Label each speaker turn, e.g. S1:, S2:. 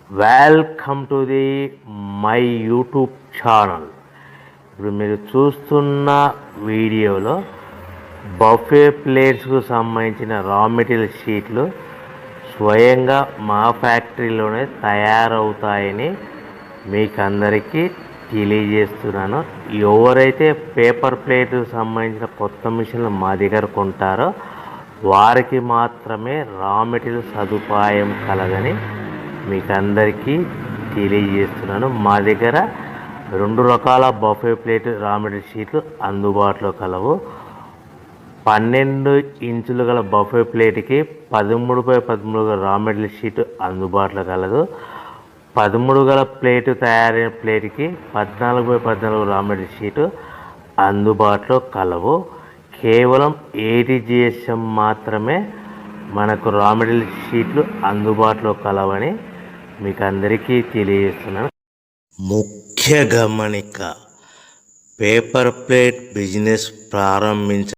S1: Welcome to the my YouTube channel. ఇప్పుడు మీరు చూస్తున్న వీడియోలో బఫే ప్లేట్స్కు సంబంధించిన రా మెటీరియల్ షీట్లు స్వయంగా మా ఫ్యాక్టరీలోనే తయారవుతాయని మీకు అందరికీ తెలియజేస్తున్నాను. ఎవరైతే పేపర్ ప్లేట్కు సంబంధించిన కొత్త మిషన్లు మా దగ్గర కొంటారో వారికి మాత్రమే రా మెటీరియల్ సదుపాయం కలదని మీకు అందరికీ తెలియజేస్తున్నాను. మా దగ్గర 2 రకాల బఫే ప్లేట్ రా మెటీరియల్ షీట్లు అందుబాటులో కలవు. 12 ఇంచులు గల బఫే ప్లేట్కి 13x13 గల రా మెటీరియల్ షీట్ అందుబాటులో కలదు. 13 గల ప్లేటు తయారైన ప్లేట్కి 14x14 రా మెటీరియల్ షీటు అందుబాటులో కలవు. కేవలం ATGSM మాత్రమే మనకు రా మెటీరియల్ షీట్లు అందుబాటులో కలవని మీకు అందరికీ తెలియజేస్తున్నాను. ముఖ్య గమనిక: పేపర్ ప్లేట్ బిజినెస్ ప్రారంభించ